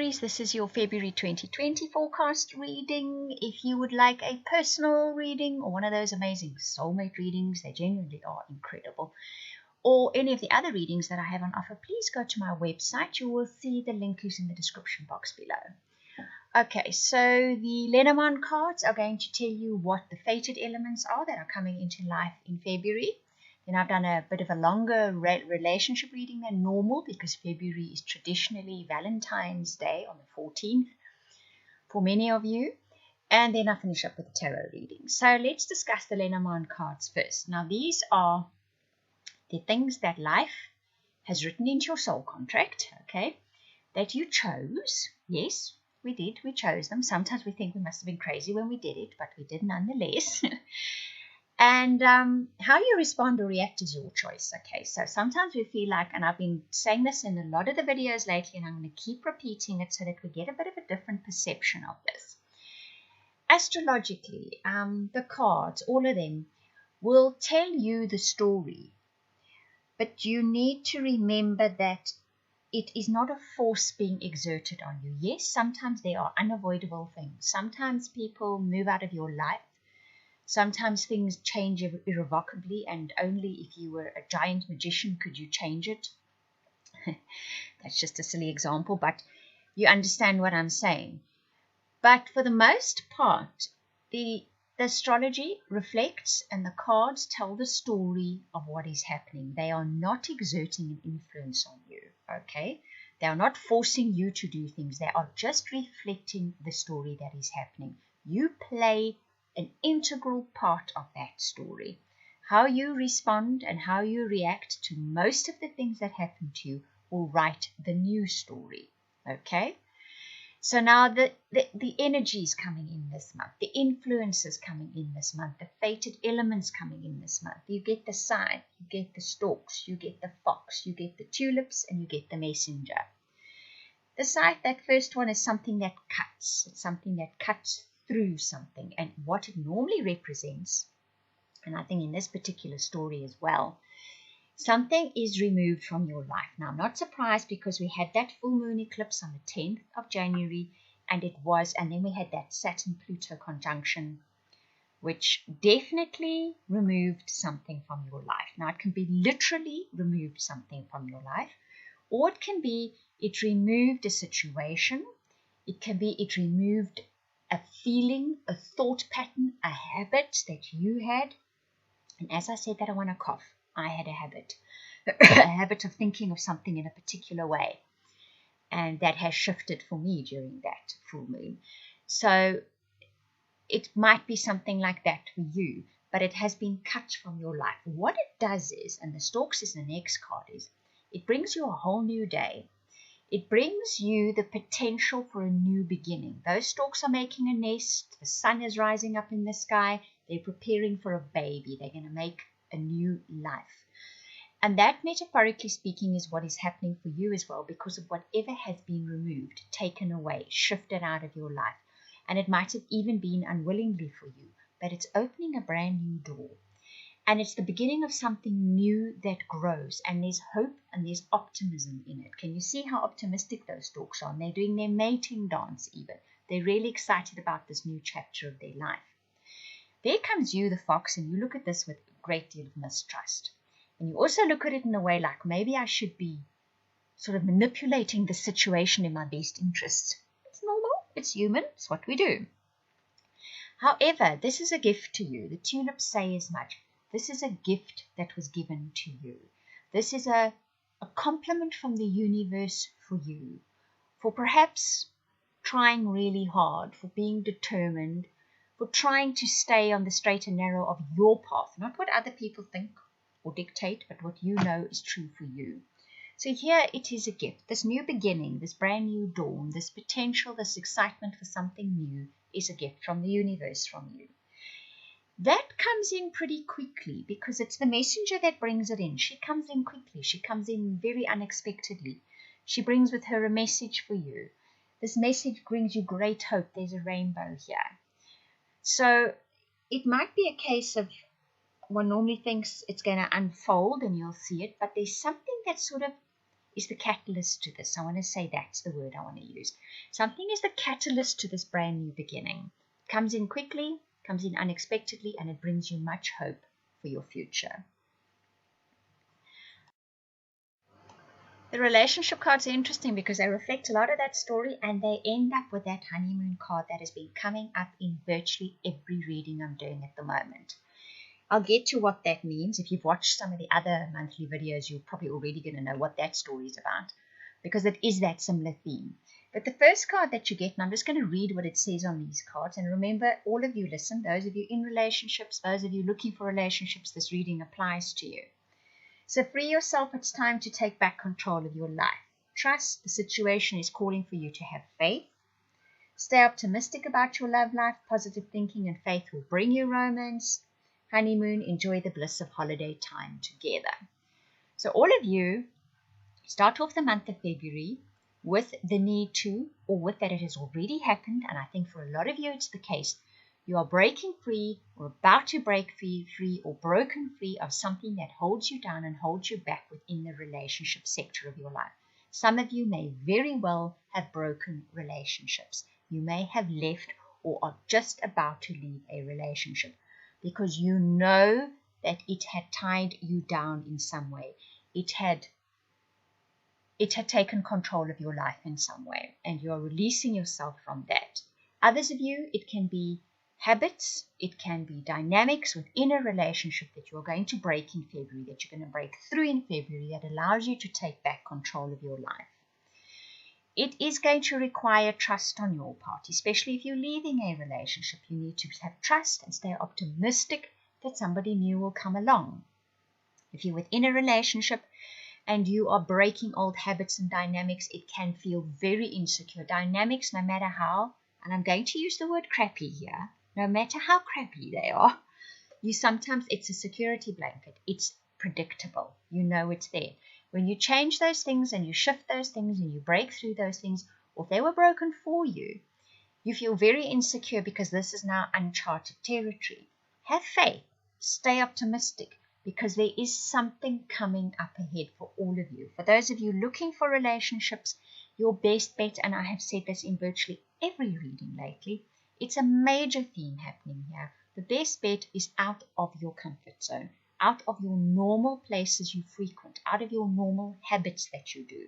Aries, this is your February 2020 forecast reading. If you would like a personal reading or one of those amazing soulmate readings, they genuinely are incredible, or any of the other readings that I have on offer, please go to my website. You will see the link is in the description box below. Okay, so the Lenormand cards are going to tell you what the fated elements are that are coming into life in February. Then I've done a bit of a longer relationship reading than normal because February is traditionally Valentine's Day on the 14th for many of you. And then I finish up with the tarot reading. So let's discuss the Lenormand cards first. Now these are the things that life has written into your soul contract, okay, that you chose. Yes, we did. We chose them. Sometimes we think we must have been crazy when we did it, but we did nonetheless. And how you respond or react is your choice, okay? So sometimes we feel like, and I've been saying this in a lot of the videos lately, and I'm going to keep repeating it so that we get a bit of a different perception of this. Astrologically, the cards, all of them, will tell you the story. But you need to remember that it is not a force being exerted on you. Yes, sometimes there are unavoidable things. Sometimes people move out of your life. Sometimes things change irrevocably, and only if you were a giant magician could you change it. That's just a silly example, but you understand what I'm saying. But for the most part, the astrology reflects and the cards tell the story of what is happening. They are not exerting an influence on you, okay? They are not forcing you to do things. They are just reflecting the story that is happening. You play an integral part of that story. How you respond and how you react to most of the things that happen to you will write the new story, okay? So now the energy is coming in this month, the influences coming in this month, the fated elements coming in this month. You get the sign, you get the storks, you get the fox, you get the tulips, and you get the messenger. The scythe, that first one, is something that cuts. It's something that cuts through something, and what it normally represents, and I think in this particular story as well, something is removed from your life. Now, I'm not surprised because we had that full moon eclipse on the 10th of January, and then we had that Saturn-Pluto conjunction, which definitely removed something from your life. Now, it can be literally removed something from your life, or it can be it removed a situation. It can be it removed a feeling, a thought pattern, a habit that you had. And as I said that, I want to cough. I had a habit, a habit of thinking of something in a particular way. And that has shifted for me during that full moon. So it might be something like that for you, but it has been cut from your life. What it does is, and the storks is the next card, is it brings you a whole new day. It brings you the potential for a new beginning. Those storks are making a nest. The sun is rising up in the sky. They're preparing for a baby. They're going to make a new life. And that, metaphorically speaking, is what is happening for you as well, because of whatever has been removed, taken away, shifted out of your life. And it might have even been unwillingly for you, but it's opening a brand new door. And it's the beginning of something new that grows, and there's hope and there's optimism in it. Can you see how optimistic those storks are? And they're doing their mating dance even. They're really excited about this new chapter of their life. There comes you, the fox, and you look at this with a great deal of mistrust. And you also look at it in a way like, maybe I should be sort of manipulating the situation in my best interests. It's normal, it's human, it's what we do. However, this is a gift to you. The tulips say as much. This is a gift that was given to you. This is a compliment from the universe for you, for perhaps trying really hard, for being determined, for trying to stay on the straight and narrow of your path, not what other people think or dictate, but what you know is true for you. So here it is a gift. This new beginning, this brand new dawn, this potential, this excitement for something new is a gift from the universe, from you. That comes in pretty quickly because it's the messenger that brings it in. She comes in quickly. She comes in very unexpectedly. She brings with her a message for you. This message brings you great hope. There's a rainbow here. So it might be a case of one normally thinks it's going to unfold and you'll see it, but there's something that sort of is the catalyst to this. I want to say that's the word I want to use. Something is the catalyst to this brand new beginning. Comes in quickly, comes in unexpectedly, and it brings you much hope for your future. The relationship cards are interesting because they reflect a lot of that story, and they end up with that honeymoon card that has been coming up in virtually every reading I'm doing at the moment. I'll get to what that means. If you've watched some of the other monthly videos, you're probably already going to know what that story is about, because it is that similar theme. But the first card that you get, and I'm just going to read what it says on these cards, and remember, all of you listen, those of you in relationships, those of you looking for relationships, this reading applies to you. So free yourself. It's time to take back control of your life. Trust the situation is calling for you to have faith. Stay optimistic about your love life. Positive thinking and faith will bring you romance. Honeymoon, enjoy the bliss of holiday time together. So all of you start off the month of February with the need to, or with that it has already happened, and I think for a lot of you it's the case. You are breaking free, or about to break free, or broken free of something that holds you down and holds you back within the relationship sector of your life. Some of you may very well have broken relationships. You may have left or are just about to leave a relationship because you know that it had tied you down in some way. It had taken control of your life in some way, and you are releasing yourself from that. Others of you, it can be habits, it can be dynamics within a relationship that you're going to break in February, that you're going to break through in February, that allows you to take back control of your life. It is going to require trust on your part, especially if you're leaving a relationship. You need to have trust and stay optimistic that somebody new will come along. If you're within a relationship and you are breaking old habits and dynamics, it can feel very insecure. Dynamics, no matter how, and I'm going to use the word crappy here, no matter how crappy they are, it's a security blanket. It's predictable. You know it's there. When you change those things and you shift those things and you break through those things, or if they were broken for you, you feel very insecure because this is now uncharted territory. Have faith. Stay optimistic, because there is something coming up ahead for all of you. For those of you looking for relationships, your best bet, and I have said this in virtually every reading lately, it's a major theme happening here. The best bet is out of your comfort zone, out of your normal places you frequent, out of your normal habits that you do.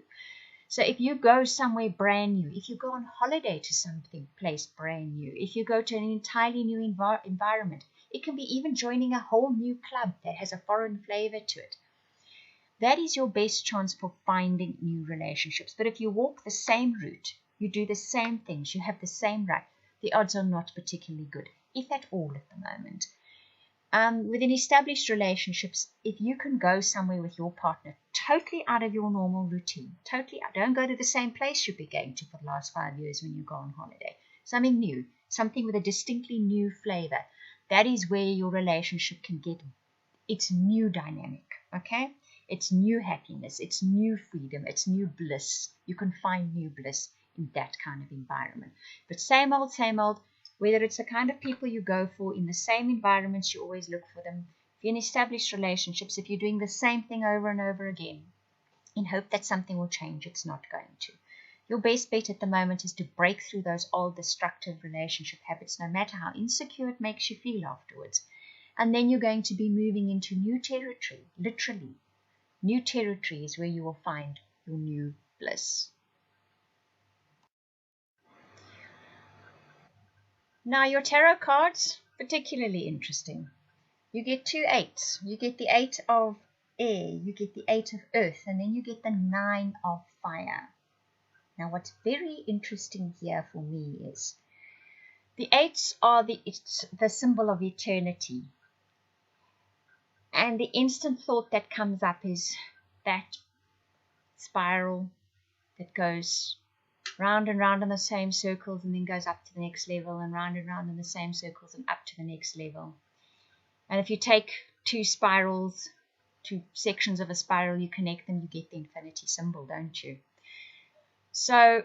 So if you go somewhere brand new, if you go on holiday to something place brand new, if you go to an entirely new environment, it can be even joining a whole new club that has a foreign flavor to it. That is your best chance for finding new relationships. But if you walk the same route, you do the same things, you have the same right, the odds are not particularly good, if at all at the moment. Within established relationships, if you can go somewhere with your partner totally out of your normal routine, totally out, don't go to the same place you've been going to for the last 5 years when you go on holiday. Something new, something with a distinctly new flavor. That is where your relationship can get its new dynamic, okay? It's new happiness, it's new freedom, it's new bliss. You can find new bliss in that kind of environment. But same old, whether it's the kind of people you go for in the same environments, you always look for them. If you're in established relationships, if you're doing the same thing over and over again, in hope that something will change, it's not going to. Your best bet at the moment is to break through those old destructive relationship habits, no matter how insecure it makes you feel afterwards. And then you're going to be moving into new territory, literally. New territory is where you will find your new bliss. Now your tarot cards, particularly interesting. You get 2 8s. You get the 8 of air, you get the 8 of earth, and then you get the 9 of fire. Now what's very interesting here for me is the 8s are the symbol of eternity. And the instant thought that comes up is that spiral that goes round and round in the same circles and then goes up to the next level, and round in the same circles and up to the next level. And if you take 2 spirals, 2 sections of a spiral, you connect them, you get the infinity symbol, don't you? So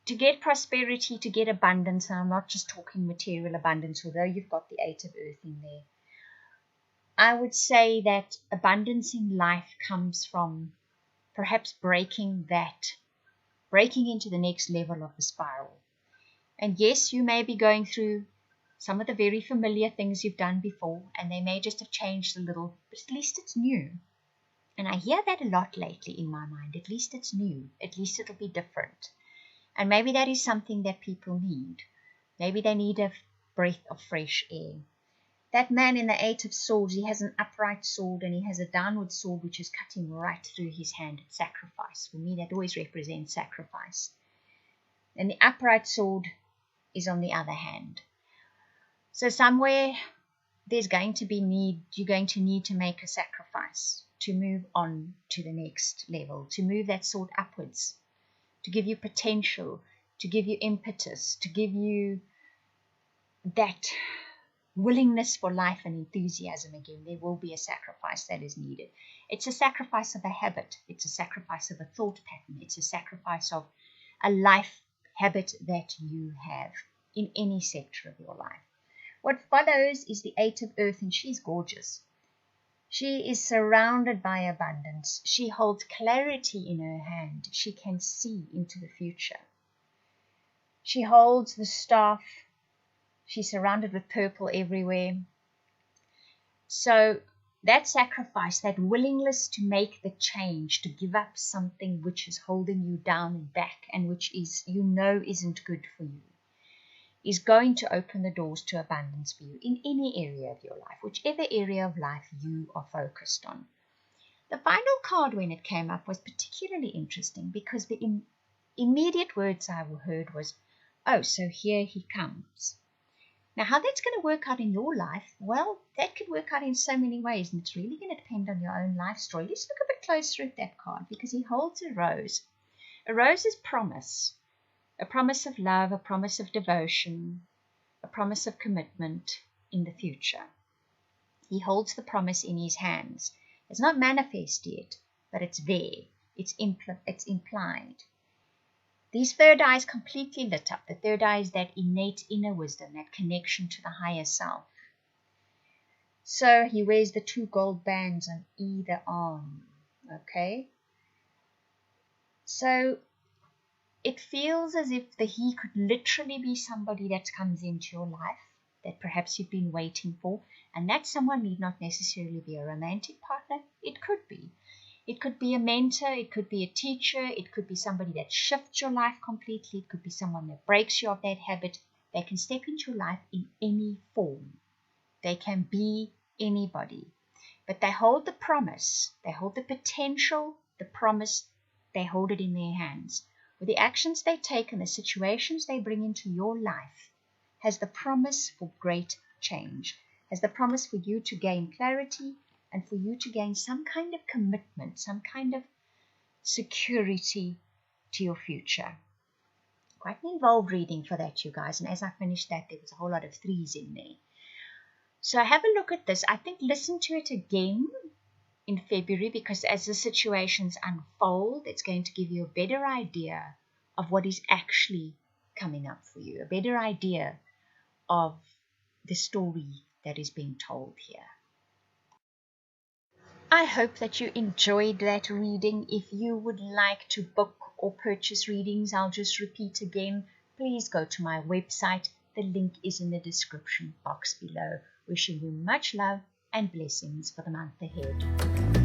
to get prosperity, to get abundance, and I'm not just talking material abundance, although you've got the 8 of earth in there, I would say that abundance in life comes from perhaps breaking into the next level of the spiral. And yes, you may be going through some of the very familiar things you've done before, and they may just have changed a little, but at least it's new. And I hear that a lot lately in my mind. At least it's new. At least it'll be different. And maybe that is something that people need. Maybe they need a breath of fresh air. That man in the Eight of Swords, he has an upright sword and he has a downward sword which is cutting right through his hand. It's sacrifice. For me, that always represents sacrifice. And the upright sword is on the other hand. So somewhere you're going to need to make a sacrifice to move on to the next level, to move that sword upwards, to give you potential, to give you impetus, to give you that willingness for life and enthusiasm again. There will be a sacrifice that is needed. It's a sacrifice of a habit. It's a sacrifice of a thought pattern. It's a sacrifice of a life habit that you have in any sector of your life. What follows is the Eight of Earth, and she's gorgeous. She is surrounded by abundance. She holds clarity in her hand. She can see into the future. She holds the staff. She's surrounded with purple everywhere. So that sacrifice, that willingness to make the change, to give up something which is holding you down and back and which is, isn't good for you, is going to open the doors to abundance for you in any area of your life, whichever area of life you are focused on. The final card when it came up was particularly interesting because the immediate words I heard was, oh, so here he comes. Now, how that's going to work out in your life, well, that could work out in so many ways, and it's really going to depend on your own life story. Let's look a bit closer at that card because he holds a rose. A rose is promise. A promise of love, a promise of devotion, a promise of commitment in the future. He holds the promise in his hands. It's not manifest yet, but it's there. It's implied. These third eye is completely lit up. The third eye is that innate inner wisdom, that connection to the higher self. So he wears the 2 gold bands on either arm. Okay? So it feels as if he could literally be somebody that comes into your life that perhaps you've been waiting for. And that someone need not necessarily be a romantic partner. It could be. It could be a mentor. It could be a teacher. It could be somebody that shifts your life completely. It could be someone that breaks you of that habit. They can step into your life in any form. They can be anybody. But they hold the promise. They hold the potential, the promise. They hold it in their hands. With the actions they take and the situations they bring into your life has the promise for great change, has the promise for you to gain clarity and for you to gain some kind of commitment, some kind of security to your future. Quite an involved reading for that, you guys. And as I finished that, there was a whole lot of 3s in there. So have a look at this. I think listen to it again in February, because as the situations unfold, it's going to give you a better idea of what is actually coming up for you, a better idea of the story that is being told here. I hope that you enjoyed that reading. If you would like to book or purchase readings, I'll just repeat again, please go to my website. The link is in the description box below. Wishing you much love and blessings for the month ahead.